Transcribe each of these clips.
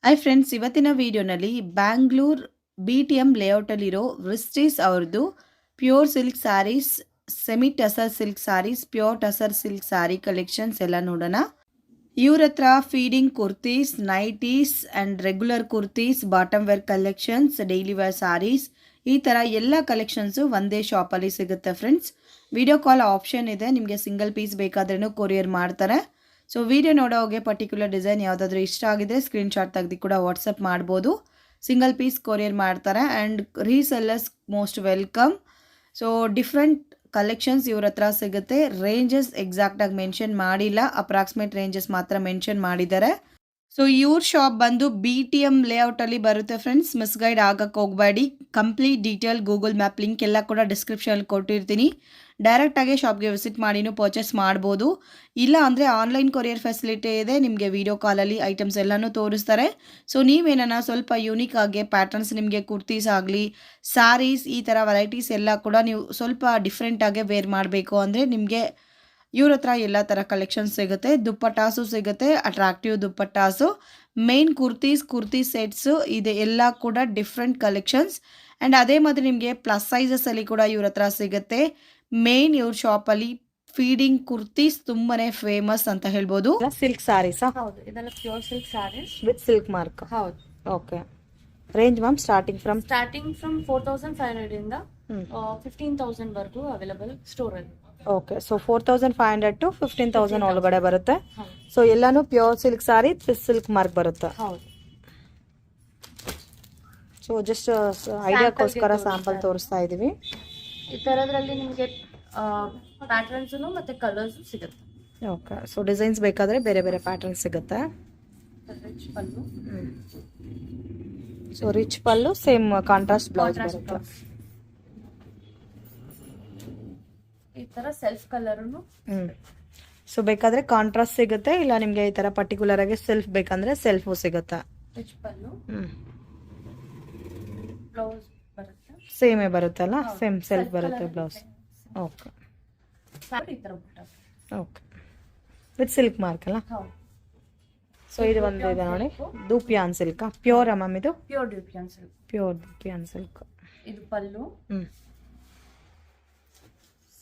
Hi friends, ಇವತ್ತಿನ ವಿಡಿಯೋನಲ್ಲಿ Bangalore BTM ಲೇಔಟಲ್ಲಿರೋ ವ್ರಿಸ್ಟೀಸ್ ಅವ್ರದ್ದು pure silk saris, semi tussar silk saris, pure tussar silk sari collections ಎಲ್ಲ ನೋಡೋಣ. ಇವ್ರ ಹತ್ರ feeding kurtis, nighties and regular kurtis, bottom wear collections, daily wear saris, ಈ ಥರ ಎಲ್ಲ ಕಲೆಕ್ಷನ್ಸು ಒಂದೇ ಶಾಪಲ್ಲಿ ಸಿಗುತ್ತೆ ಫ್ರೆಂಡ್ಸ್. ವಿಡಿಯೋ ಕಾಲ್ ಆಪ್ಷನ್ ಇದೆ, ನಿಮಗೆ ಸಿಂಗಲ್ ಪೀಸ್ ಬೇಕಾದ್ರೂ ಕೊರಿಯರ್ ಮಾಡ್ತಾರೆ. ಸೊ ವಿಡಿಯೋ ನೋಡೋಗೆ ಪರ್ಟಿಕ್ಯುಲರ್ ಡಿಸೈನ್ ಯಾವುದಾದ್ರೂ ಇಷ್ಟ ಆಗಿದ್ರೆ ಸ್ಕ್ರೀನ್ಶಾಟ್ ತೆಗೆದು ಕೂಡ ವಾಟ್ಸಪ್ ಮಾಡ್ಬೋದು. ಸಿಂಗಲ್ ಪೀಸ್ ಕೊರಿಯರ್ ಮಾಡ್ತಾರೆ and resellers most welcome. So different collections ಇವ್ರ ಹತ್ರ ಸಿಗುತ್ತೆ. ರೇಂಜಸ್ ಎಕ್ಸಾಕ್ಟಾಗಿ ಮೆನ್ಷನ್ ಮಾಡಿಲ್ಲ, ಅಪ್ರಾಕ್ಸಿಮೇಟ್ ರೇಂಜಸ್ ಮಾತ್ರ ಮೆನ್ಷನ್ ಮಾಡಿದ್ದಾರೆ. ಸೊ ಇವ್ರ ಶಾಪ್ ಬಂದು BTM ಲೇಔಟಲ್ಲಿ ಬರುತ್ತೆ ಫ್ರೆಂಡ್ಸ್. ಮಿಸ್ಗೈಡ್ ಆಗಕ್ಕೆ ಹೋಗಬೇಡಿ. Complete detail Google map link ಎಲ್ಲ ಕೂಡ ಡಿಸ್ಕ್ರಿಪ್ಷನಲ್ಲಿ ಕೊಟ್ಟಿರ್ತೀನಿ. ಡೈರೆಕ್ಟಾಗಿ ಶಾಪ್ಗೆ ವಿಸಿಟ್ ಮಾಡಿನೂ ಪರ್ಚೇಸ್ ಮಾಡ್ಬೋದು. ಇಲ್ಲ ಅಂದರೆ ಆನ್ಲೈನ್ ಕೊರಿಯರ್ ಫೆಸಿಲಿಟಿ ಇದೆ, ನಿಮಗೆ ವಿಡಿಯೋ ಕಾಲಲ್ಲಿ ಐಟಮ್ಸ್ ಎಲ್ಲನೂ ತೋರಿಸ್ತಾರೆ. ಸೊ ನೀವೇನ ಸ್ವಲ್ಪ ಯೂನಿಕ್ ಆಗಿ ಪ್ಯಾಟರ್ನ್ಸ್, ನಿಮಗೆ ಕುರ್ತೀಸ್ ಆಗಲಿ, ಸ್ಯಾರೀಸ್, ಈ ಥರ ವೆರೈಟೀಸ್ ಎಲ್ಲ ಕೂಡ ನೀವು ಸ್ವಲ್ಪ ಡಿಫ್ರೆಂಟಾಗೆ ವೇರ್ ಮಾಡಬೇಕು ಅಂದರೆ ನಿಮಗೆ ಇವ್ರ ಹತ್ರ ಎಲ್ಲ ಥರ ಕಲೆಕ್ಷನ್ಸ್ ಸಿಗುತ್ತೆ. ದುಪ್ಪಟ್ಟಾಸು ಸಿಗುತ್ತೆ, ಅಟ್ರಾಕ್ಟಿವ್ ದುಪ್ಪಟ್ಟಾಸು, ಮೇನ್ ಕುರ್ತಿ ಸೆಟ್ಸು ಇದೆ, ಎಲ್ಲ ಕೂಡ ಡಿಫ್ರೆಂಟ್ ಕಲೆಕ್ಷನ್ಸ್. ಆ್ಯಂಡ್ ಅದೇ ಮಾತ್ರ ನಿಮಗೆ ಪ್ಲಸ್ ಸೈಜಸಲ್ಲಿ ಕೂಡ ಇವ್ರ ಹತ್ರ ಸಿಗುತ್ತೆ. ಮೇನ್ ಇವ್ರ ಶಾಪಲ್ಲಿ ಫೀಡಿಂಗ್ ಕುರ್ತೀಸ್ ತುಂಬಾ ಫೇಮಸ್ ಅಂತ ಹೇಳ್ಬೋದು. ಸಿಲ್ಕ್ ಸ್ಯಾರೀಸ್, ಹೌದು, ಇದೆಲ್ಲ pure silk sarees with silk mark. ಹೌದು. Okay. Range ma'am starting from 4500 ಇಂದ 15,000 ವರೆಗೂ ಅವೈಲಬಲ್ ಸ್ಟೋರ್ ಅಲ್ಲಿ. ಓಕೆ. ಸೊ 4,500 to 15,000 ಒಳಗಡೆ ಬರುತ್ತೆ. ಸೊ ಎಲ್ಲಾನು pure silk saree with silk mark ಬರುತ್ತೆ. ಹೌದು. ಸೊ ಜಸ್ಟ್ ಐಡಿಯಾಕ್ಕೋಸ್ಕರ ಸ್ಯಾಂಪಲ್ ತೋರಿಸ್ತಾ ಇದೀವಿ. ಈ ತರದ್ರಲ್ಲಿ ನಿಮಗೆ ಪ್ಯಾಟರ್ನ್ಸ್ ಮತ್ತೆ ಕಲರ್ಸ್ ಸಿಗುತ್ತೆ. ಓಕೆ. ಸೊ ಡಿಸೈನ್ಸ್ ಬೇಕಾದ್ರೆ ಬೇರೆ ಬೇರೆ ಪ್ಯಾಟರ್ನ್ ಸಿಗುತ್ತೆ. ರಿಚ್ ಪಲ್ಲು. ಸೊ ರಿಚ್ ಪಲ್ಲು, ಸೇಮ್ ಕಾಂಟ್ರಾಸ್ಟ್ ಬ್ಲೌಸ್ ಬರುತ್ತೆ. ಈ ತರ ಸೆಲ್ಫ್ ಕಲರ್. ಸೊ ಬೇಕಾದ್ರೆ ಕಾಂಟ್ರಾಸ್ಟ್ ಸಿಗುತ್ತೆ, ಇಲ್ಲ ನಿಮಗೆ ಈ ತರ ಪರ್ಟಿಕ್ಯುಲರ್ ಆಗಿ ಸೆಲ್ಫ್ ಬೇಕಂದ್ರೆ ಸೆಲ್ಫು ಸಿಗುತ್ತೆ. ರಿಚ್ ಪಲ್ಲು. ಬ್ಲೌಸ್ ಬರುತ್ತೆ, ಸೇಮೇ ಬರುತ್ತಲ್ಲ, ಸೇಮ್ ಸೆಲ್ಫ್ ಬರುತ್ತೆ ಬ್ಲೌಸ್. ಓಕೆ. ಈ ತರ ಓಕೆ. ವಿತ್ ಸಿಲ್ಕ್ ಮಾರ್ಕ್ ಅಲ್ಲ. ಹೌದು. ಸೊ ಇದು ಒಂದು ಇದೆ ನೋಡಿ, ದೂಪಿಯಾನ್ ಸಿಲ್ಕ್. ಪ್ಯೂರ್ ಮ್ಯಾಮ್ ಇದು? Pure dupion silk. Pure dupion silk. ಇದು ಪಲ್ಲು.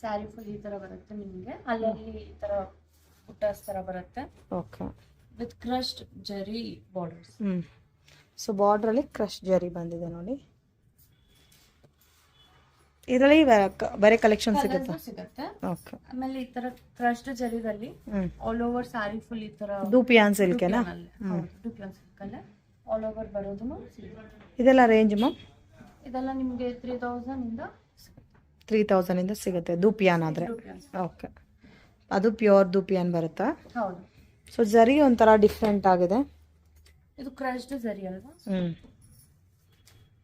ಸ್ಯಾರಿ ಫುಲ್ ಈ ತರ ಬರುತ್ತೆ ನಿಮಗೆ. ಅಲ್ಲಲ್ಲಿ ಈ ತರ ಬುಟ್ಟಾಸ್ ತರ ಬರುತ್ತೆ. ಓಕೆ. ವಿತ್ ಕ್ರಶ್ಡ್ ಜರಿ ಬಾರ್ಡರ್ಸ್. ಸೊ ಬಾರ್ಡರ್ ಅಲ್ಲಿ ಕ್ರಶ್ ಜರಿ ಬಂದಿದೆ ನೋಡಿ. ಇದರಲ್ಲಿ ಬೇರೆ ಕಲೆಕ್ಷನ್ ಸಿಗುತ್ತೆ. ಓಕೆ. ಆಮೇಲೆ ಈ ತರ ಕ್ರಶ್ಡ್ ಜರಿದಲ್ಲಿ ಆಲ್ ಓವರ್ ಸ್ಯಾರಿ ಫುಲ್ ಈ ತರ ದೂಪಿಯಾನ್ ಸಿಲ್ಕ್ನಾ? ಡ್ಯೂಪಿಯಾನ್ ಸಿಲ್ಕ್ ಅಲ್ಲೇ ಆಲ್ ಓವರ್ ಬರೋದು ಸಿಗುತ್ತೆ. ಇದೆಲ್ಲ ರೇಂಜ್ ಮ್ಯಾಮ್? ಇದೆಲ್ಲ ನಿಮಗೆ 3,000 ಇಂದ 3,000 ಇಂದ ಸಿಗುತ್ತೆ ದೂಪಿಯಾನ್ ಆದ್ರೆ. ಓಕೆ. ಅದು ಪ್ಯೂರ್ ದೂಪಿಯಾನ್ ಬರುತ್ತಾ? ಹೌದು. ಸೊ ಜರಿ ಒಂಥರ ಡಿಫ್ರೆಂಟ್ ಆಗಿದೆ. ಇದು ಕ್ರಶ್ಡ್ ಜರಿ ಅಲ್ವಾ?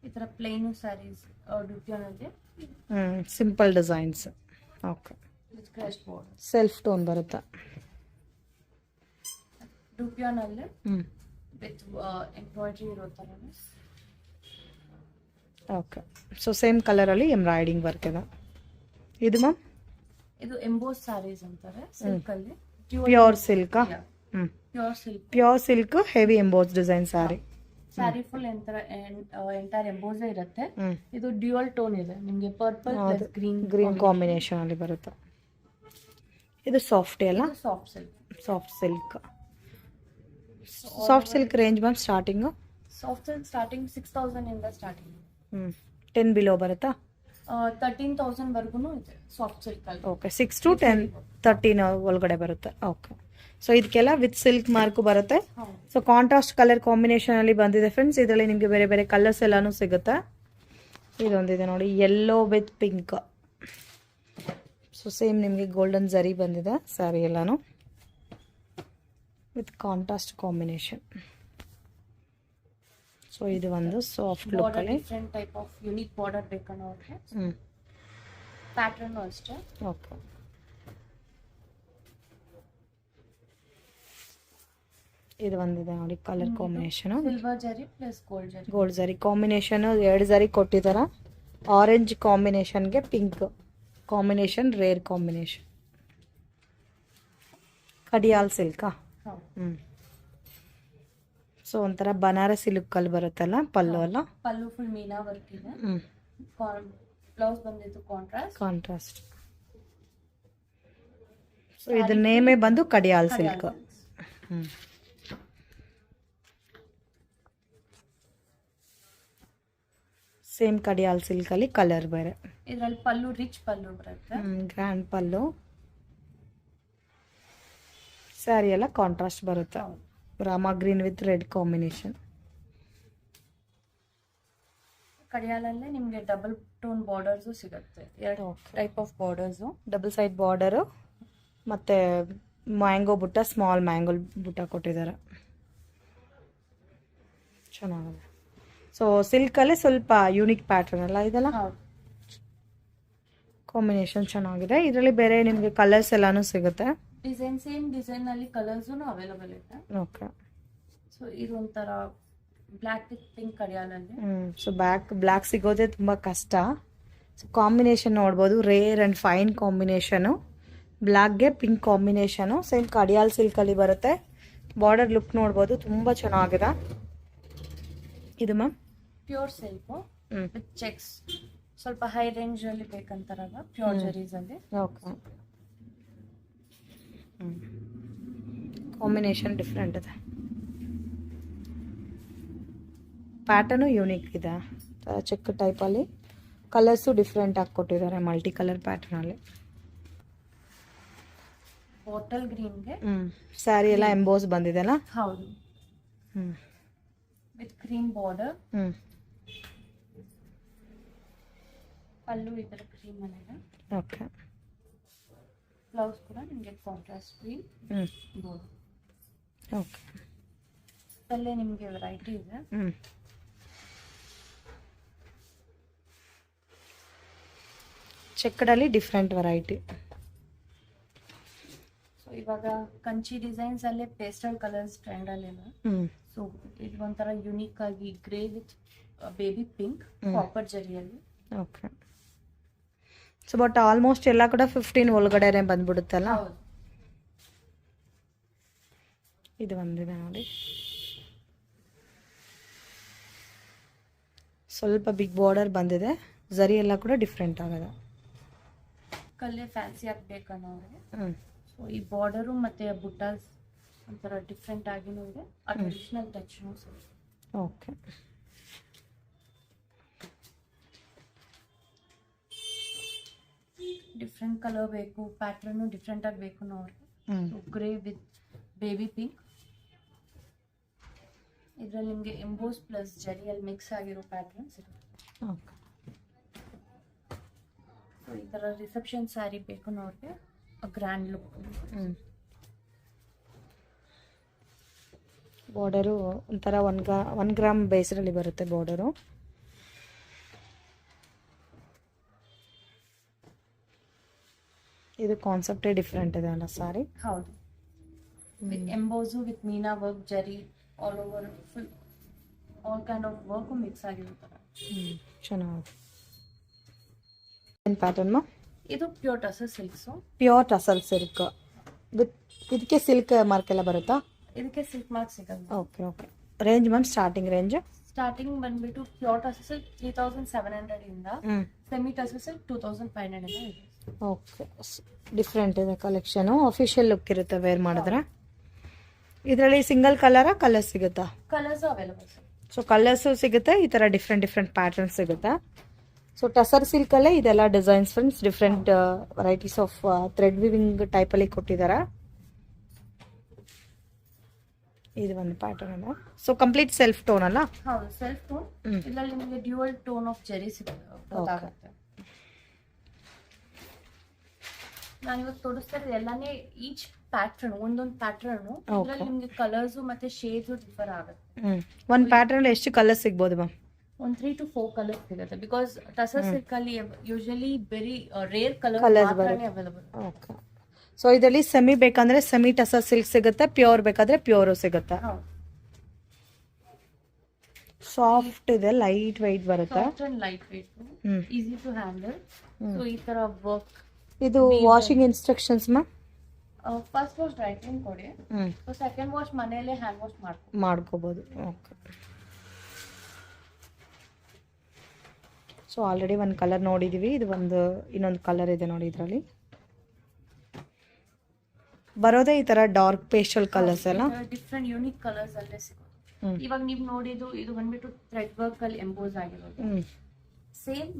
ಈ ತರ ಪ್ಲೇನ್ ಸ್ಯಾರೀಸ್ ಡ್ಯೂಪಿಯಾನ್ ಅಲ್ಲಿ simple designs. Okay. With crushed border. Self tone ಬರುತ್ತಾ? ಡ್ಯೂಪಿಯಾನ್ ಅಲ್ಲಿ ವಿತ್ ಎಂಬ್ರಾಯ್ಡರಿ ಇರೋ ತರ. ಓಕೆ. ಸೊ ಸೇಮ್ ಕಲರ್ ಅಲ್ಲಿ ಎಂಬ್ರಾಯ್ಡಿಂಗ್ ವರ್ಕ್ ಇದೆ. ಇದು ಮ್ಯಾಮ್? ಇದು ಎಂಬೋಸ್ ಸ್ಯಾರೀಸ್ ಅಂತಾರೆ ಸಿಲ್ಕ್ ಅಲ್ಲಿ. Pure silk. Pure silk. Pure silk heavy emboss design sari. Sari full entire emboss ಇರುತ್ತೆ. ಇದು ಡ್ಯೂಯಲ್ ಟೋನ್ ಇದೆ ನಿಮಗೆ, ಪರ್ಪಲ್ ಪ್ಲಸ್ ಗ್ರೀನ್ ಕಾಂಬಿನೇಷನ್ ಅಲ್ಲಿ ಬರುತ್ತೆ. ಇದು ಸಾಫ್ಟ್ ಅಲ್ಲ? Soft silk. Soft silk. Soft silk range ma'am starting? Soft silk starting 6,000 ಇಂದ starting. 10 below ಬರುತ್ತಾ? 13,000 ವರ್ಗೂನು ಇದೆ ಸಾಫ್ಟ್ ಸಿಲ್ಕ್ ಅಲ್ಲಿ. ಓಕೆ. 6 to 10, 13 ಒಳಗಡೆ ಬರುತ್ತೆ. ಓಕೆ. ಸೊ ಇದಕ್ಕೆಲ್ಲ ವಿತ್ ಸಿಲ್ಕ್ ಮಾರ್ಕು ಬರುತ್ತೆ. ಸೊ ಕಾಂಟ್ರಾಸ್ಟ್ ಕಲರ್ ಕಾಂಬಿನೇಷನ್ ಅಲ್ಲಿ ಬಂದಿದೆ ಫ್ರೆಂಡ್ಸ್. ಇದರಲ್ಲಿ ನಿಮಗೆ ಬೇರೆ ಬೇರೆ ಕಲರ್ಸ್ ಎಲ್ಲಾನು ಸಿಗುತ್ತೆ. ಇದೊಂದಿದೆ ನೋಡಿ, yellow with pink. So same ನಿಮಗೆ ಗೋಲ್ಡನ್ ಜರಿ ಬಂದಿದೆ ಸ್ಯಾರಿ ಎಲ್ಲಾನು ವಿತ್ ಕಾಂಟ್ರಾಸ್ಟ್ ಕಾಂಬಿನೇಷನ್. ಸೊ ಇದು ಒಂದು ಸಾಫ್ಟ್ ಲುಕ್ ಅಲ್ಲಿ different type of unique border ಬೇಕನ್ನೋರಿಗೆ ಪ್ಯಾಟರ್ನ್ ಅಷ್ಟೇ. ಓಕೆ. ಇದು ಒಂದಿದೆ ನೋಡಿ ಕಲರ್ ಕಾಂಬಿನೇಷನ್. ಸಿಲ್ವರ್ ಜರಿ ಪ್ಲಸ್ ಗೋಲ್ಡ್ ಜರಿ ಕಾಂಬಿನೇಷನ್. 2 ಜರಿ ಕೊಟ್ಟಿದಾರ. ಆರೆಂಜ್ ಕಾಂಬಿನೇಷನ್ಗೆ pink combination, rare combination. Kadiyal ಸಿಲ್ಕಾ? ಸೊ ಒಂಥರ ಬನಾರಸಿ ಲುಕ್ಕಲ್ಲಿ ಬರುತ್ತಲ್ಲ ಪಲ್ಲು ಅಲ್ಲ. ಪಲ್ಲು ಫುಲ್ ಮೀನಾ ವರ್ಕ್ ಇದೆ. ಬ್ಲೌಸ್ ಬಂದಿದ್ದು ಕಾಂಟ್ರಾಸ್ಟ್. ಸೊ ಇದ್ರ ನೇಮೇ ಬಂದು Kadiyal silk. Same Kadiyal silk ಅಲ್ಲಿ ಕಲರ್ ಬೇರೆ. ಇದರಲ್ಲಿ ಪಲ್ಲು ರಿಚ್ ಪಲ್ಲು ಬರುತ್ತೆ. ಗ್ರ್ಯಾಂಡ್ ಪಲ್ಲು. ಸ್ಯಾರಿ ಎಲ್ಲ ಕಾಂಟ್ರಾಸ್ಟ್ ಬರುತ್ತೆ. ರಾಮಾ ಗ್ರೀನ್ ವಿತ್ ರೆಡ್ ಕಾಂಬಿನೇಷನ್. ಕಡಿಯಾಲಲ್ಲೇ ನಿಮಗೆ ಡಬಲ್ ಟೋನ್ ಬಾರ್ಡರ್ಸ್ ಸಿಗುತ್ತೆ. ಎರಡು type of borders. Double side border ಮತ್ತೆ ಮ್ಯಾಂಗೋ ಬುಟ್ಟ, ಸ್ಮಾಲ್ ಮ್ಯಾಂಗೋ ಬುಟ್ಟ ಕೊಟ್ಟಿದ್ದಾರೆ. ಚೆನ್ನಾಗಿದೆ. ಸೊ ಸಿಲ್ಕಲ್ಲೇ ಸ್ವಲ್ಪ ಯೂನಿಕ್ ಪ್ಯಾಟರ್ನ್ ಅಲ್ಲ ಇದೆಲ್ಲ. ಕಾಂಬಿನೇಷನ್ ಚೆನ್ನಾಗಿದೆ. ಇದರಲ್ಲಿ ಬೇರೆ ನಿಮಗೆ ಕಲರ್ಸ್ ಎಲ್ಲಾನು ಸಿಗುತ್ತೆ. ಡಿಸೈನ್ ಸೇಮ್ ಡಿಸೈನ್ ಅಲ್ಲಿ ಕಲರ್ಸ್ ಅವೈಲೇಬಲ್ ಇದೆ. ಓಕೆ. ಸೊ ಇದು ಒಂಥರ ಬ್ಲ್ಯಾಕ್ ವಿತ್ ಪಿಂಕ್ ಕಡಿಯಾಲಲ್ಲಿ. ಸೊ ಬ್ಲ್ಯಾಕ್ ಸಿಗೋದೇ ತುಂಬಾ ಕಷ್ಟ. ಸೊ ಕಾಂಬಿನೇಷನ್ ನೋಡ್ಬೋದು, ರೇರ್ ಅಂಡ್ ಫೈನ್ ಕಾಂಬಿನೇಷನು. ಬ್ಲ್ಯಾಕ್ಗೆ ಪಿಂಕ್ ಕಾಂಬಿನೇಷನು. ಸೇಮ್ ಕಡಿಯಾಲ್ ಸಿಲ್ಕಲ್ಲಿ ಬರುತ್ತೆ. ಬಾರ್ಡರ್ ಲುಕ್ ನೋಡ್ಬೋದು, ತುಂಬ ಚೆನ್ನಾಗಿದೆ. ಇದು ma'am pure silk with checks. ಸ್ವಲ್ಪ ಹೈ ರೇಂಜ್ ಅಲ್ಲಿ ಬೇಕಂತಾರಲ್ಲ ಪ್ಯೂರ್ ಜರೀಸ್ ಅಲ್ಲಿ. ಓಕೆ. ಕಾಂಬಿನೇಷನ್ ಡಿಫ್ರೆಂಟ್ ಇದೆ. ಪ್ಯಾಟರ್ನು ಯೂನಿಕ್ ಇದೆ. ಚೆಕ್ ಟೈಪಲ್ಲಿ ಕಲರ್ಸು ಡಿಫ್ರೆಂಟ್ ಆಗಿ ಕೊಟ್ಟಿದ್ದಾರೆ, ಮಲ್ಟಿ ಕಲರ್ ಪ್ಯಾಟರ್ನಲ್ಲಿ. ಬಾಟಲ್ ಗ್ರೀನ್ಗೆ ಸ್ಯಾರಿ ಎಲ್ಲ ಎಂಬೋಸ್ ಬಂದಿದೆನಾ? ಹೌದು. With cream border. ಪಲ್ಲು ಇದರ ಕ್ರೀಮ್ ಅಲ್ಲಿದೆ. ಓಕೆ. ಬ್ಲೌಸ್ ಕೂಡ ನಿಮಗೆ ಕಾಂಟ್ರಾಸ್ಟ್ ಕ್ರೀಮ್ ಬಾರ್ಡರ್. ಓಕೆ. ಅಲ್ಲೇ ನಿಮಗೆ ವೆರೈಟಿ ಇದೆ. ಚೆಕ್ಕಡಲ್ಲಿ ಡಿಫ್ರೆಂಟ್ ವೆರೈಟಿ. ಸೊ ಇವಾಗ ಕಂಚಿ ಡಿಸೈನ್ಸ್ ಅಲ್ಲೇ ಪೇಸ್ಟಲ್ ಕಲರ್ಸ್ ಟ್ರೆಂಡ್ ಅಲ್ಲಿದೆ. ಸೊ ಇದು ಒಂಥರ ಯುನೀಕ್ ಆಗಿ grey with baby pink copper ಜರಿಯಲ್ಲಿ. ಓಕೆ. ಸೊ ಬಟ್ ಆಲ್ಮೋಸ್ಟ್ ಎಲ್ಲ ಕೂಡ 15 ಒಳಗಡೆ ಬಂದ್ಬಿಡುತ್ತಲ್ಲ. ಇದು ಬಂದಿದೆ ನೋಡಿ, ಸ್ವಲ್ಪ ಬಿಗ್ ಬಾರ್ಡರ್ ಬಂದಿದೆ. ಜರಿ ಎಲ್ಲ ಕೂಡ ಡಿಫ್ರೆಂಟ್ ಆಗದ. ಕಲ್ಲೇ ಫ್ಯಾನ್ಸಿ ಆಗ್ಬೇಕನ್ನೋರಿಗೆ ಸೊ ಈ ಬಾರ್ಡರು ಮತ್ತೆ ಬುಟ್ಟಾಸ್ ಒಂಥರ ಡಿಫ್ರೆಂಟ್ ಆಗಿನೂ ಇದೆ. ಆ traditional touch. Okay. Different colour ಬೇಕು, ಪ್ಯಾಟರ್ನು ಡಿಫ್ರೆಂಟ್ ಆಗಿ ಬೇಕು ನೋಡ್ರಿ. Grey with baby pink. ಇದರಲ್ಲಿ ನಿಮಗೆ ಎಂಬೋಸ್ ಪ್ಲಸ್ ಜರಿಯಲ್ಲಿ ಮಿಕ್ಸ್ ಆಗಿರೋ ಪ್ಯಾಟರ್ನ್ ಸಿಗುತ್ತೆ. ಓಕೆ. ಸೊ ಈ ಥರ ರಿಸೆಪ್ಷನ್ ಸ್ಯಾರಿ ಬೇಕು ನೋಡ್ರಿ, ಗ್ರ್ಯಾಂಡ್ ಲುಕ್. ಬಾರ್ಡರು ಒಂಥರ 1 ಗ್ರಾಮ್ ಬೇಸ್ರಲ್ಲಿ ಬರುತ್ತೆ ಬಾರ್ಡರು. ಇದು ಕಾನ್ಸೆಪ್ಟೇ ಡಿಫ್ರೆಂಟ್ ಇದೆ ಅಲ್ಲ ಸಾರಿ? ಹೌದು. With emboss with meena work, zari all over full all kind of work mix ಆಗಿರುತ್ತೆ. ಚೆನ್ನಾಗಿ. ಏನು ಪ್ಯಾಟರ್ನ್ ಮಾ? ಇದು pure tussar silks. Pure tussar silk with ಇದಕ್ಕೆ ಸಿಲ್ಕ್ ಮಾರ್ಕ್ ಎಲ್ಲ ಬರುತ್ತಾ? ಇದಕ್ಕೆ ಸಿಲ್ಕ್ ಮಾರ್ಕ್ ಸಿಗಲ್ಲ. Okay. Okay. Range ma'am starting range? Starting ಬಂದ್ಬಿಟ್ಟು ಪ್ಯೂರ್ ಟಸರ್ ಸಿಲ್ಕ್ 3700 ಇಂದ ಸೆಮಿ ಟಸರ್ ಸಿಲ್ಕ್ 2500 ಇಂದ ಇದೆ. ಓಕೆ. ಡಿಫ್ರೆಂಟ್ ಇದೆ ಕಲೆಕ್ಷನು. ಅಫಿಷಿಯಲ್ ಲುಕ್ ಇರುತ್ತೆ ವೇರ್ ಮಾಡಿದ್ರೆ. ಇದರಲ್ಲಿ ಸಿಂಗಲ್ ಕಲರ್ ಸಿಗುತ್ತಾ? Colours available. ಸೊ ಕಲರ್ಸು ಸಿಗುತ್ತೆ, ಈ ಥರ ಡಿಫ್ರೆಂಟ್ ಪ್ಯಾಟರ್ನ್ ಸಿಗುತ್ತೆ. ಸೊ ಟಸರ್ ಸಿಲ್ಕಲ್ಲೇ ಇದೆಲ್ಲ designs friends, different varieties of thread viewing ಟೈಪಲ್ಲಿ ಕೊಟ್ಟಿದ್ದಾರೆ. ಇದು ಒಂದು ಪ್ಯಾಟರ್ನ್ ಅಲ್ಲ. ಸೊ ಕಂಪ್ಲೀಟ್ ಸೆಲ್ಫ್ ಟೋನ್ ಅಲ್ಲ? ಹೌದು, ಸೆಲ್ಫ್ ಟೋನ್. ಇದರಲ್ಲಿ ನಿಮಗೆ ಡ್ಯೂಯಲ್ ಟೋನ್ ಆಫ್ ಜೆರಿ ಗೊತ್ತಾಗುತ್ತೆ. ನಾನು ಇವಾಗ ತೋರಿಸ್ತಾ ಇರೋದು ಎಲ್ಲಾನೇ ಈಚ್ ಪ್ಯಾಟರ್ನ್ ಒಂದೊಂದು ಪ್ಯಾಟರ್ನ್. ಇದರಲ್ಲಿ ನಿಮಗೆ ಕಲರ್ಸ್ ಮತ್ತೆ ಶೇಡ್ಸ್ ಡಿಫರ್ ಆಗುತ್ತೆ. ಒಂದು ಪ್ಯಾಟರ್ನ್ ಎಷ್ಟು ಕಲರ್ ಸಿಗ್ಬೋದು ಮ್ಯಾಮ್? ಒಂದು 3 to 4 ಕಲರ್ಸ್ ಸಿಗುತ್ತೆ. ಬಿಕಾಸ್ ಟಸರ್ ಸಿಲ್ಕ್ ಅಲ್ಲಿ usually very rare colours available. Okay. So ಇದರಲ್ಲಿ ಸೆಮಿ ಬೇಕಂದ್ರೆ ಸೆಮಿ ಟಸರ್ ಸಿಲ್ಕ್ ಸಿಗುತ್ತೆ, ಪ್ಯೂರ್ ಬೇಕಾದ್ರೆ ಪ್ಯೂರು ಸಿಗುತ್ತೆ. ಸಾಫ್ಟ್ ಇದೆ, ಲೈಟ್ ವೈಟ್ ಬರುತ್ತೆ. Light weight, easy to handle. So ಈ ತರ ವರ್ಕ್. ಇದು washing instructions ma'am? First wash dry clean ಕೊಡಿ. ಸೊ ಸೆಕೆಂಡ್ ವಾಶ್ ಮನೆಯಲ್ಲೇ ಹ್ಯಾಂಡ್ ವಾಶ್ ಮಾಡ್ಕೋಬಹುದು. ಓಕೆ. ಸೊ ಆಲ್ರೆಡಿ ಒಂದು ಕಲರ್ ನೋಡಿದೀವಿ, ಇದು ಇನ್ನೊಂದು ಕಲರ್ ಇದೆ ನೋಡಿ. ಇದರಲ್ಲಿ ಬರೋದೇ ಈ ತರ ಡಾರ್ಕ್ ಪೇಸ್ಟಲ್ ಕಲರ್ಸ್ ಎಲ್ಲ, ಡಿಫ್ರೆಂಟ್ ಯೂನಿಕ್ ಕಲರ್ಸ್ ಅಲ್ಲೇ ಸಿಗುತ್ತೆ. ಇವಾಗ ನೀವು ನೋಡಿದ್ದು ಇದು ಬಂದ್ಬಿಟ್ಟು ಥ್ರೆಡ್ ವರ್ಕ್ ಅಲ್ಲಿ ಎಂಬೋಸ್ ಆಗಿರೋದು. ಸೇಮ್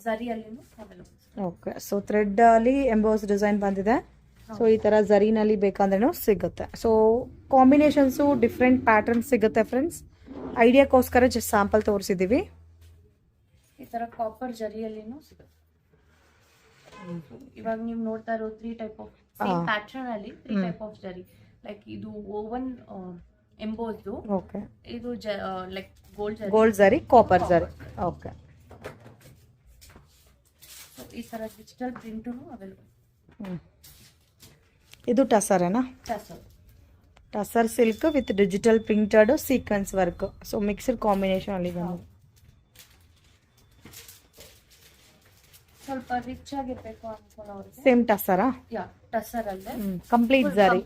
ಝರಿಯಲ್ಲಿನೂ ಅವೈಲೇಬಲ್. ಓಕೆ. ಸೊ ಥ್ರೆಡ್ ಅಲ್ಲಿ ಎಂಬೋಸ್ ಡಿಸೈನ್ ಬಂದಿದೆ. ಸೊ ಈ ತರ ಝರಿನಲ್ಲಿ ಬೇಕಂದ್ರೂ ಸಿಗುತ್ತೆ. ಸೊ ಕಾಂಬಿನೇಷನ್ಸು ಡಿಫ್ರೆಂಟ್ ಪ್ಯಾಟರ್ನ್ ಸಿಗುತ್ತೆ ಫ್ರೆಂಡ್ಸ್. ಐಡಿಯಾಕ್ಕೋಸ್ಕರ ಜಸ್ಟ್ ಸ್ಯಾಂಪಲ್ ತೋರಿಸಿದೀವಿ. ಈ ತರ ಕಾಪರ್ ಜರಿಯಲ್ಲಿನೂ ಸಿಗುತ್ತೆ. ಇವಾಗ ನೀವು ನೋಡ್ತಾ ಇರೋ 3 ಟೈಪ್ ಆಫ್ ಸೇಮ್ ಪ್ಯಾಟರ್ನ್ ಅಲ್ಲಿ 3 ಟೈಪ್ ಆಫ್ ಜರಿ. ಲೈಕ್ ಇದು ಓವನ್ ಎಂಬೋಸ್ದು. ಓಕೆ. ಇದು like gold zari, copper zari. Okay. ಈ ತರ ಡಿಜಿಟಲ್ ಪ್ರಿಂಟೂ ಅವೈಲೇಬಲ್. ಇದು ಟಸರೇನಾ? Tussar silk with digital printed sequins work. So mixed combination ಅಲ್ಲಿ ಬಂದು ಸ್ವಲ್ಪ ರಿಚ್ ಆಗಿರ್ಬೇಕು ಅನ್ಕೊಳ್ಳೋರಿಗೆ ಸೇಮ್ ಟಸರಾ? ಯಾ, ಟಸರ್ ಅಲ್ಲೇ ಕಂಪ್ಲೀಟ್ ಜರಿ.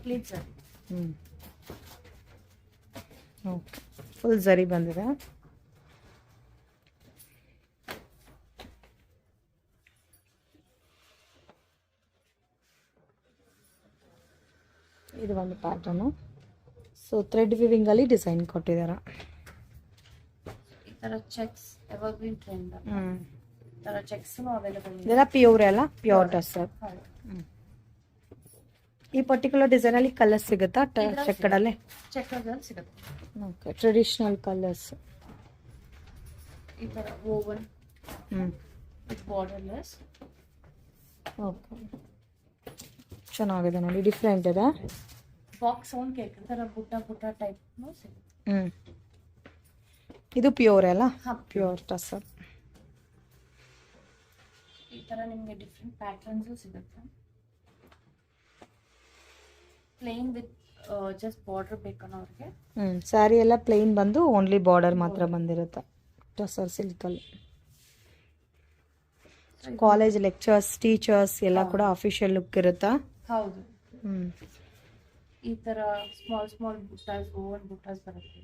ಓಕೆ. ಫುಲ್ ಜರಿ ಬಂದಿದೆ. ಇದು ಒಂದು ಪ್ಯಾಟರ್ನು. ಸೊ ಥ್ರೆಡ್ ವಿವಿಂಗ್ ಅಲ್ಲಿ ಡಿಸೈನ್ ಕೊಟ್ಟಿದ್ದಾರೆ. ಈ ತರ ಚೆಕ್ಸ್ ಎವರ್ಗ್ರೀನ್ ಟ್ರೆಂಡ್. ತರ ಚೆಕ್ಸ್ ಅವೈಲೇಬಲ್ ಇದೆ. ಇದೆಲ್ಲ ಪ್ಯೂರ್ ಅಲ್ಲ? ಪ್ಯೂರ್ ಟಸರ್. ಈ ಪರ್ಟಿಕ್ಯುಲರ್ ಡಿಸೈನ್ ಅಲ್ಲಿ ಕಲರ್ಸ್ ಸಿಗುತ್ತಾ ಚೆಕ್ಕಡ್ ಅಲ್ಲಿ? ಚೆಕ್ಕಡ್ ಅಲ್ಲಿ ಸಿಗುತ್ತೆ. ಓಕೆ. Traditional colours. ಈ ತರ ಓವನ್ ವಿತ್ ಬಾರ್ಡರ್ಲೆಸ್. ಓಕೆ. ಚೆನ್ನಾಗಿದೆ ನೋಡಿ, ಡಿಫ್ರೆಂಟ್ ಇದೆ. ಬಾಕ್ಸ್ ಓನ್ ಕೇಕ್ ತರ ಬುಟ್ಟ ಟೈಪ್ ಸಿಗುತ್ತೆ. ಇದು ಪ್ಯೂರ್ ಅಲ್ಲ? ಪ್ಯೂರ್ ಟಸರ್. ಈ ತರ ನಿಮಗೆ ಡಿಫ್ರೆಂಟ್ ಪ್ಯಾಟರ್ನ್ಸ್ ಸಿಗುತ್ತೆ. ಪ್ಲೇನ್ ವಿತ್ ಜಸ್ಟ್ ಬಾರ್ಡರ್ ಬೇಕನ್ನೋರಿಗೆ. ಸ್ಯಾರಿ ಎಲ್ಲ ಪ್ಲೇನ್ ಬಂದು ಓನ್ಲಿ ಬಾರ್ಡರ್ ಮಾತ್ರ ಬಂದಿರುತ್ತೆ ಟಸರ್ ಸಿಲ್ಕ್ ಅಲ್ಲಿ. ಕಾಲೇಜ್ ಲೆಕ್ಚರ್ಸ್, ಟೀಚರ್ಸ್ ಎಲ್ಲ ಕೂಡ ಅಫಿಷಿಯಲ್ ಲುಕ್ ಇರುತ್ತಾ? ಹೌದು. ಈ ತರ ಸ್ಮಾಲ್ ಬುಟ್ಟಾಸ್, ಓವನ್ ಬುಟ್ಟಾಸ್ ಬರುತ್ತೆ.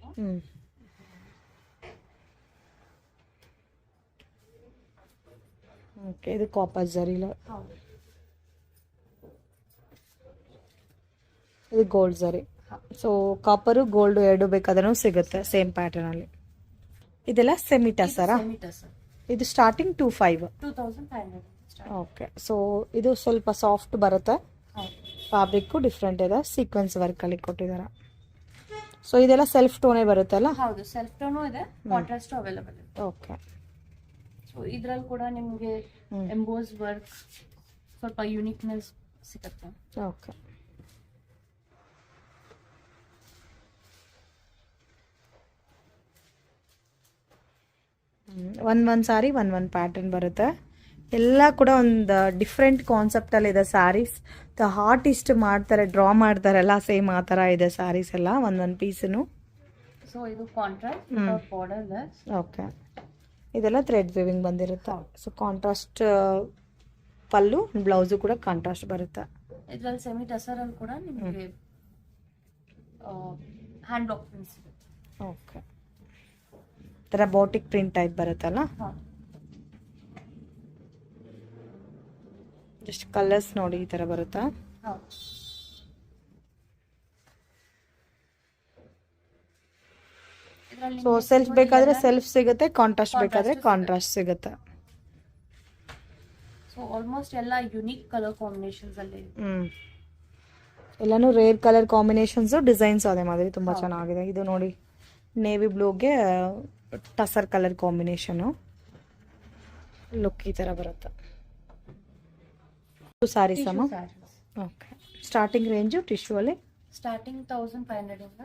ಓಕೆ. ಇದು ಕಾಪರ್ ಜರಿ. ಇದು ಗೋಲ್ಡ್ ಜರಿ. ಸೊ ಕಾಪರು ಗೋಲ್ಡ್ ಎರಡು ಬೇಕಾದ್ರೂ ಸಿಗುತ್ತೆ ಸೇಮ್ ಪ್ಯಾಟರ್ನ್ ಅಲ್ಲಿ. ಇದೆಲ್ಲ ಸೆಮಿ ಟಸರಾ? ಇದು ಸ್ಟಾರ್ಟಿಂಗ್ 2500. ಓಕೆ. ಸೊ ಇದು ಸ್ವಲ್ಪ ಸಾಫ್ಟ್ ಬರುತ್ತೆ. ಫ್ಯಾಬ್ರಿಕ್ ಡಿಫ್ರೆಂಟ್ ಇದೆ, ಸೀಕ್ವೆನ್ಸ್ ವರ್ಕ್ ಅಲ್ಲಿ ಕೊಟ್ಟಿದ್ದಾರೆ. ಸೊ ಇದೆಲ್ಲ ಸೆಲ್ಫ್ ಟೋನೇ ಬರುತ್ತಲ್ಲ? ಹೌದು, ಸೆಲ್ಫ್ ಟೋನು ಇದೆ, ಕಾಂಟ್ರಾಸ್ಟ್ ಅವೈಲೇಬಲ್ ಇದೆ. ಓಕೆ. ಸೊ ಇದ್ರಲ್ಲಿ ಕೂಡ ನಿಮಗೆ ಎಂಬೋಸ್ ವರ್ಕ್ ಸ್ವಲ್ಪ ಯೂನಿಕ್ನೆಸ್ ಸಿಗುತ್ತೆ. ಓಕೆ. ಒಂದ್ ಸಾರಿ ಒಂದ್ ಪ್ಯಾಟರ್ನ್ ಬರುತ್ತೆ. ಎಲ್ಲ ಕೂಡ ಒಂದು ಡಿಫ್ರೆಂಟ್ ಕಾನ್ಸೆಪ್ಟಲ್ಲಿ ಇದೆ ಸ್ಯಾರೀಸ್. ಆರ್ಟಿಸ್ಟ್ ಮಾಡ್ತಾರೆ, ಡ್ರಾ ಮಾಡ್ತಾರಲ್ಲ, ಸೇಮ್ ಆ ಥರ ಇದೆ ಸ್ಯಾರೀಸ್ ಎಲ್ಲ ಒಂದೊಂದು ಪೀಸನು. ಸೊ ಇದು ಕಾಂಟ್ರಾಸ್ಟ್ ಬಾರ್ಡರ್ಲೆಸ್. ಓಕೆ. ಇದೆಲ್ಲ ಥ್ರೆಡ್ ವಿವಿಂಗ್ ಬಂದಿರುತ್ತೆ. ಸೊ ಕಾಂಟ್ರಾಸ್ಟ್ ಪಲ್ಲು, ಬ್ಲೌಸು ಕೂಡ ಕಾಂಟ್ರಾಸ್ಟ್ ಬರುತ್ತೆ. ಇದರಲ್ಲಿ ಸೆಮಿ ಟಸರ್ ಅಲ್ಲಿ ಕೂಡ ನಿಮಗೆ ಹ್ಯಾಂಡ್ ಬ್ಲಾಕ್ ಪ್ರಿಂಟ್ ಸಿಗುತ್ತೆ. ಓಕೆ. ಥರ ಬೋಟಿಕ್ ಪ್ರಿಂಟ್ ಟೈಪ್ ಬರುತ್ತಲ್ಲ? ಜಸ್ಟ್ ಕಲರ್ಸ್ ನೋಡಿ ಈ ತರ ಬರುತ್ತಾ? ಸೊ ಸೆಲ್ಫ್ ಬೇಕಾದ್ರೆ ಸೆಲ್ಫ್ ಸಿಗುತ್ತೆ, ಕಾಂಟ್ರಾಸ್ಟ್ ಬೇಕಾದ್ರೆ ಕಾಂಟ್ರಾಸ್ಟ್ ಸಿಗುತ್ತೆ. ಸೊ ಆಲ್ಮೋಸ್ಟ್ ಎಲ್ಲ ಯುನಿಕ್ ಕಲರ್ ಕಾಂಬಿನೇಷನ್ಸ್ ಅಲ್ಲಿ. ಎಲ್ಲಾನು ರೇರ್ ಕಲರ್ ಕಾಂಬಿನೇಷನ್ಸ್, ಡಿಸೈನ್ಸ್ ಅದೇ ಮಾದರಿ ತುಂಬಾ ಚೆನ್ನಾಗಿದೆ. ಇದು ನೋಡಿ ನೇವಿ ಬ್ಲೂಗೆ ಟಸರ್ ಕಲರ್ ಕಾಂಬಿನೇಷನು, ಲುಕ್ ಈ ತರ ಬರುತ್ತೆ. ಸಾರೀಸ್ ಅಮ್ಮ? ಓಕೆ. ಸ್ಟಾರ್ಟಿಂಗ್ ರೇಂಜು ಟಿಶ್ಯೂ ಅಲ್ಲಿ ಸ್ಟಾರ್ಟಿಂಗ್ 1500 ಇಂದ.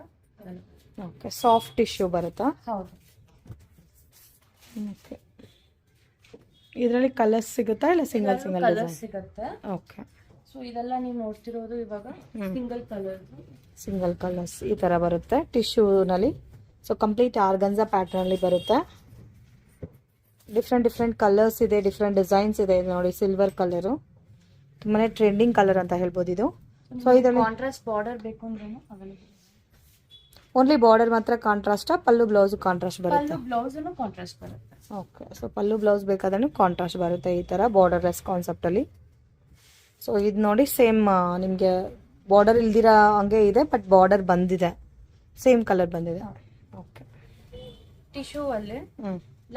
ಓಕೆ. ಸಾಫ್ಟ್ ಟಿಶ್ಯೂ ಬರುತ್ತಾ? ಹೌದು. ಓಕೆ. ಇದರಲ್ಲಿ ಕಲರ್ಸ್ ಸಿಗುತ್ತಾ ಇಲ್ಲ ಸಿಂಗಲ್ ಕಲರ್ಸ್ ಸಿಗುತ್ತೆ? ಓಕೆ. ಸೊ ಇದೆಲ್ಲ ನೀವು ನೋಡ್ತಿರೋದು ಇವಾಗ ಸಿಂಗಲ್ ಕಲರ್ಸ್ ಈ ತರ ಬರುತ್ತೆ ಟಿಶ್ಯೂನಲ್ಲಿ. ಸೊ ಕಂಪ್ಲೀಟ್ ಆರ್ಗನ್ಸಾ ಪ್ಯಾಟರ್ನ್ ಅಲ್ಲಿ ಬರುತ್ತೆ. ಡಿಫ್ರೆಂಟ್ ಕಲರ್ಸ್ ಇದೆ, ಡಿಫ್ರೆಂಟ್ ಡಿಸೈನ್ಸ್ ಇದೆ. ನೋಡಿ ಸಿಲ್ವರ್ ಕಲರು ತುಂಬಾನೇ ಟ್ರೆಂಡಿಂಗ್ ಕಲರ್ ಅಂತ ಹೇಳ್ಬೋದು ಇದು. ಸೊ ಇದರಲ್ಲಿ ಕಾಂಟ್ರಾಸ್ಟ್ ಬಾರ್ಡರ್ ಬೇಕು ಅಂದ್ರೂ ಅವೈಲೇಬಲ್. ಓನ್ಲಿ ಬಾರ್ಡರ್ ಮಾತ್ರ ಕಾಂಟ್ರಾಸ್ಟ್, ಪಲ್ಲು ಬ್ಲೌಸ್ ಕಾಂಟ್ರಾಸ್ಟ್ ಬರುತ್ತೆ? ಪಲ್ಲು ಬ್ಲೌಸ್ ಕಾಂಟ್ರಾಸ್ಟ್ ಬರುತ್ತೆ. ಓಕೆ, ಸೊ ಪಲ್ಲು ಬ್ಲೌಸ್ ಬೇಕಾದ್ರೂ ಕಾಂಟ್ರಾಸ್ಟ್ ಬರುತ್ತೆ ಈ ಥರ ಬಾರ್ಡರ್ ಲೆಸ್ ಕಾನ್ಸೆಪ್ಟಲ್ಲಿ. ಸೊ ಇದು ನೋಡಿ ಸೇಮ್ ನಿಮಗೆ ಬಾರ್ಡರ್ ಇಲ್ದಿರ ಹಂಗೆ ಇದೆ, ಬಟ್ ಬಾರ್ಡರ್ ಬಂದಿದೆ, ಸೇಮ್ ಕಲರ್ ಬಂದಿದೆ. ಓಕೆ, ಟಿಶ್ಯೂ ಅಲ್ಲಿ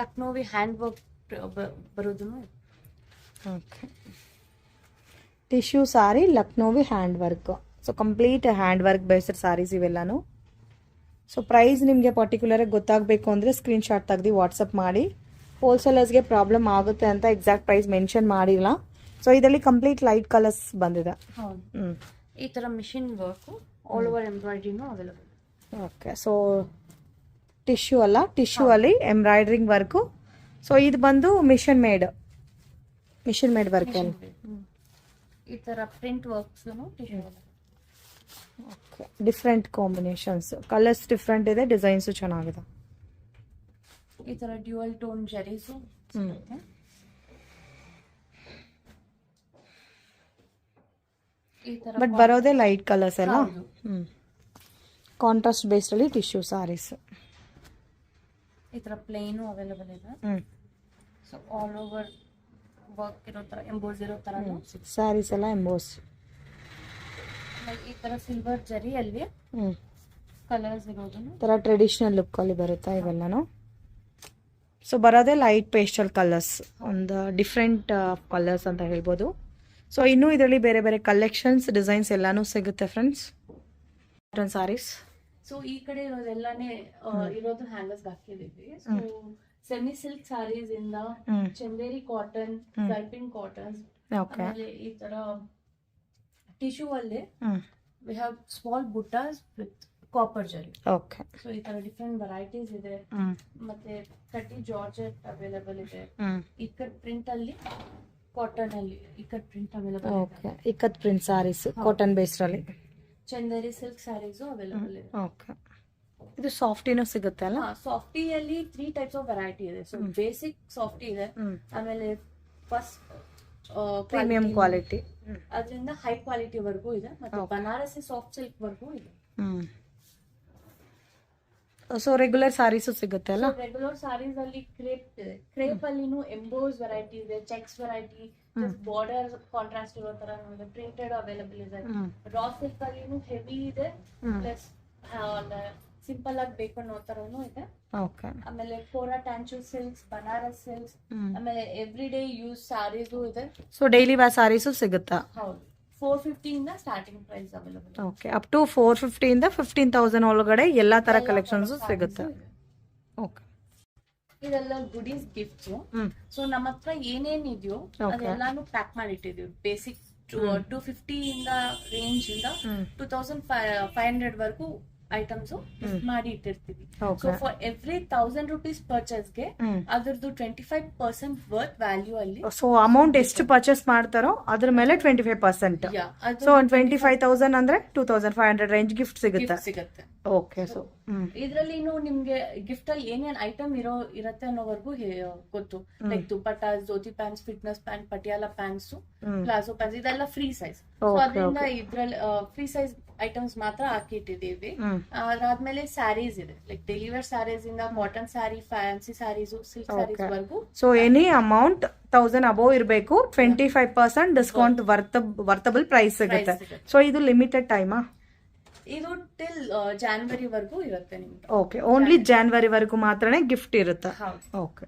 ಲಕ್ನೋವಿ ಹ್ಯಾಂಡ್ ವರ್ಕ್ ಬರೋದು. Okay, tissue sari Lucknowi hand work. So complete hand work based saris ಇವೆಲ್ಲನೂ. ಸೊ ಪ್ರೈಸ್ ನಿಮಗೆ ಪರ್ಟಿಕ್ಯುಲರಾಗಿ ಗೊತ್ತಾಗಬೇಕು ಅಂದರೆ ಸ್ಕ್ರೀನ್ಶಾಟ್ ತೆಗೆದು ವಾಟ್ಸಪ್ ಮಾಡಿ. ಹೋಲ್ಸೇಲರ್ಸ್ಗೆ ಪ್ರಾಬ್ಲಮ್ ಆಗುತ್ತೆ ಅಂತ ಎಕ್ಸಾಕ್ಟ್ ಪ್ರೈಸ್ ಮೆನ್ಷನ್ ಮಾಡಿಲ್ಲ. ಸೊ ಇದರಲ್ಲಿ ಕಂಪ್ಲೀಟ್ ಲೈಟ್ ಕಲರ್ಸ್ ಬಂದಿದೆ. ಈ ಥರ ಮಿಷಿನ್ ವರ್ಕು ಆಲ್ ಓವರ್ ಎಂಬ್ರಾಯ್ಡ್ರಿನೂ ಅವೈಲೇಬಲ್. ಓಕೆ, ಸೊ ಟಿಶ್ಯೂ ಅಲ್ಲ, ಟಿಶ್ಯೂ ಅಲ್ಲಿ ಎಂಬ್ರಾಯ್ಡ್ರಿಂಗ್ ವರ್ಕು. ಸೊ ಇದು ಬಂದು ಮಿಷನ್ ಮೇಡ್ ವರ್ಕ್ ಅಲ್ಲ. ಈ ಥರ print works tissue. Okay, different combinations, colours different ಇದೆ, ಡಿಸೈನ್ಸು ಚೆನ್ನಾಗಿದೆ. ಈ ಥರ ಡ್ಯುಯಲ್ ಟೋನ್ ಜರೀಸು. ಬಟ್ ಬರೋದೇ ಲೈಟ್ ಕಲರ್ಸ್ ಎಲ್ಲ. ಕಾಂಟ್ರಾಸ್ಟ್ ಬೇಸ್ಡ್ ಅಲ್ಲಿ ಟಿಶ್ಯೂ ಸಾರೀಸ್. ಈ ಥರ ಪ್ಲೇನು ಅವೈಲೇಬಲ್ ಇದೆ. ಸೊ ಆಲ್ ಓವರ್ ವರ್ಕ್ ಇರೋ ಥರ, ಎಂಬೋಸ್ ಇರೋ ಥರ ಸ್ಯಾರೀಸ್ ಎಲ್ಲ ಎಂಬೋಸ್. ಈ ಥರ ಸಿಲ್ವರ್ ಜರಿಯಲ್ಲಿ ಕಲರ್ಸ್ ಇರೋದು ಥರ ಟ್ರೆಡಿಷನಲ್ ಲುಕ್ ಅಲ್ಲಿ ಬರುತ್ತಾ ಇವೆಲ್ಲನೂ. ಸೊ ಬರೋದೇ ಲೈಟ್ ಪೇಸ್ಟಲ್ ಕಲರ್ಸ್, ಒಂದು ಡಿಫ್ರೆಂಟ್ ಕಲರ್ಸ್ ಅಂತ ಹೇಳ್ಬೋದು. ಸೊ ಇನ್ನೂ ಇದರಲ್ಲಿ ಬೇರೆ ಬೇರೆ ಕಲೆಕ್ಷನ್ಸ್, ಡಿಸೈನ್ಸ್ ಎಲ್ಲಾನು ಸಿಗುತ್ತೆ ಫ್ರೆಂಡ್ಸ್. ಸಾರೀಸ್. ಸೊ ಈ ಕಡೆ ಇರೋದೆಲ್ಲಾನೇ ಇರೋದು ಹ್ಯಾಂಗರ್ಸ್ ಹಾಕಿದೀವಿ. ಸೊ ಸೆಮಿ ಸಿಲ್ಕ್ ಸಾರೀಸ್ ಇಂದ ಚಂದೇರಿ ಕಾಟನ್, ಸರ್ಪಿನ್ ಕಾಟನ್, ಆಮೇಲೆ ಈ ತರ ಟಿಶ್ಯೂ ಅಲ್ಲಿ we have small buttas with copper zari. Okay, so ಈ ತರ ಡಿಫ್ರೆಂಟ್ ವೆರೈಟೀಸ್ ಇದೆ. ಮತ್ತೆ ಕಟ್ಟಿ ಜಾರ್ಜೆಟ್ ಅವೈಲೇಬಲ್ ಇದೆ. ಇಕ್ಕಟ್ ಪ್ರಿಂಟ್ ಅಲ್ಲಿ, ಕಾಟನ್ ಅಲ್ಲಿ ಇಕ್ಕಟ್ ಪ್ರಿಂಟ್ ಅವೈಲೇಬಲ್ ಇದೆ. Okay, ikat print saris cotton based ಅಲ್ಲಿ. ಚಂದೇರಿ ಸಿಲ್ಕ್ ಸ್ಯಾರೀಸ್ ಅವೈಲೇಬಲ್ ಇದೆ. ಓಕೆ, ಇದು ಸಾಫ್ಟಿನೂ ಸಿಗುತ್ತೆ ಅಲ್ಲ? ಸಾಫ್ಟಿಯಲ್ಲಿ 3 ಟೈಪ್ಸ್ ಆಫ್ ವೆರೈಟಿ ಇದೆ. ಸೊ ಬೇಸಿಕ್ ಸಾಫ್ಟಿ ಇದೆ, ಆಮೇಲೆ ಫಸ್ಟ್ ಪ್ರೀಮಿಯಂ ಕ್ವಾಲಿಟಿ, ಅದರಿಂದ ಹೈ ಕ್ವಾಲಿಟಿ ವರ್ಗೂ ಇದೆ, ಮತ್ತೆ ಬನಾರಸಿ ಸಾಫ್ಟ್ ಸಿಲ್ಕ್ ವರ್ಗೂ ಇದೆ. ಸೊ ರೆಗ್ಯುಲರ್ ಸಾರೀಸು ಸಿಗುತ್ತೆ ಅಲ್ಲ? ರೆಗ್ಯುಲರ್ ಸಾರೀಸ್ ಅಲ್ಲಿ ಕ್ರೇಪ್ ಇದೆ. ಕ್ರೇಪ್ ಅಲ್ಲಿನೂ ಎಂಬೋಸ್ ವೆರೈಟಿ ಇದೆ, ಚೆಕ್ಸ್ ವೆರೈಟಿ, ಬಾರ್ಡರ್ ಕಾಂಟ್ರಾಸ್ಟ್ ಇರೋ ತರ ಪ್ರಿಂಟೆಡ್ ಅವೈಲೇಬಲ್ ಇದೆ. ರಾ ಸಿಲ್ಕ್ ಅಲ್ಲಿನೂ ಹೆವಿ ಇದೆ, ಪ್ಲಸ್ ಸಿಂಪಲ್ ಆಗಿ ಬೇಕು ಅನ್ನೋ ತರನು ಇದೆ. ಆಮೇಲೆ ಕೋರಾ ಟ್ಯಾಂಚು ಸಿಲ್ಕ್ಸ್, ಬನಾರಸ್ ಸಿಲ್ಕ್ಸ್, ಆಮೇಲೆ ಎವ್ರಿ ಡೇ ಯೂಸ್ ಸಾರೀಸು ಇದೆ. ಸೊ ಡೈಲಿ ವೇರ್ ಸಾರೀಸು ಸಿಗುತ್ತಾ? ಹೌದು, 450 ಇಂದ starting price available. Okay, up to 450 ಇಂದ 15,000 ಒಳಗಡೆ ಎಲ್ಲಾ ತರ ಕಲೆಕ್ಷನ್ಸ್ ಸಿಗುತ್ತೆ. ಓಕೆ, ಇದೆಲ್ಲ ಗುಡೀಸ್ ಗಿಫ್ಟ್ಸ್. ಸೊ ನಮ್ಮ ಹತ್ರ ಏನೇನ್ ಇದೆಯೋ ಅದೆಲ್ಲಾನು ಪ್ಯಾಕ್ ಮಾಡಿ ಇಟ್ಟಿದೀವಿ. ಬೇಸಿಕ್ 250 ಇಂದ ರೇಂಜ್ ಇಂದ 2500 ವರೆಗೂ ಐಟಮ್ಸ್ ಮಾಡಿ ಇಟ್ಟಿರ್ತೀವಿ. ಸೊ ಫಾರ್ ಎವ್ರಿ 1000 rupees ಪರ್ಚೇಸ್ಗೆ ಅದ್ರದ್ದು 25% ವರ್ತ್ ವ್ಯಾಲ್ಯೂ ಅಲ್ಲಿ. ಸೊ ಅಮೌಂಟ್ ಎಷ್ಟು ಪರ್ಚೇಸ್ ಮಾಡ್ತಾರೋ ಅದ್ರ ಮೇಲೆ 25%. ಸೊ 25,000 ಅಂದ್ರೆ 2,500 ರೇಂಜ್ ಗಿಫ್ಟ್ ಸಿಗುತ್ತೆ. ಓಕೆ, ಸೊ ಇದ್ರಲ್ಲಿ ನಿಮ್ಗೆ ಗಿಫ್ಟ್ ಅಲ್ಲಿ ಏನೇನ್ ಐಟಮ್ ಇರತ್ತೆ ಅನ್ನೋವರೆಗೂ ಗೊತ್ತು. Like dupattas, dhoti pants, fitness pant, Patiala pants, palazzo pants, ಇದೆಲ್ಲ ಫ್ರೀ ಸೈಜ್. ಸೊ ಅದರಿಂದ ಇದ್ರಲ್ಲಿ ಫ್ರೀ ಸೈಜ್ ಐಟಮ್ಸ್ ಮಾತ್ರ ಹಾಕಿಟ್ಟಿದೀವಿ. ಅದಾದ್ಮೇಲೆ ಸ್ಯಾರೀಸ್ ಇದೆ, ಲೈಕ್ ಡೈಲಿ ವೇರ್ ಸ್ಯಾರೀಸ್ ಇಂದ cotton sari, fancy saris, silk saris ವರೆಗೂ. ಸೊ ಎನಿ ಅಮೌಂಟ್ 1000 ಅಬೋವ್ ಇರಬೇಕು, 25% ಡಿಸ್ಕೌಂಟ್ ವರ್ತಬಲ್ ಪ್ರೈಸ್ ಸಿಗುತ್ತೆ. ಸೊ ಇದು ಲಿಮಿಟೆಡ್ ಟೈಮಾ? ಇದು ಟಿಲ್ ಜಾನ್ವರಿ ವರೆಗೂ ಇರುತ್ತೆ ನಿಮ್ಗೆ. ಓಕೆ, ಓನ್ಲಿ ಜಾನ್ವರಿ ವರೆಗೂ ಮಾತ್ರನೇ ಗಿಫ್ಟ್ ಇರುತ್ತೆ. ಓಕೆ.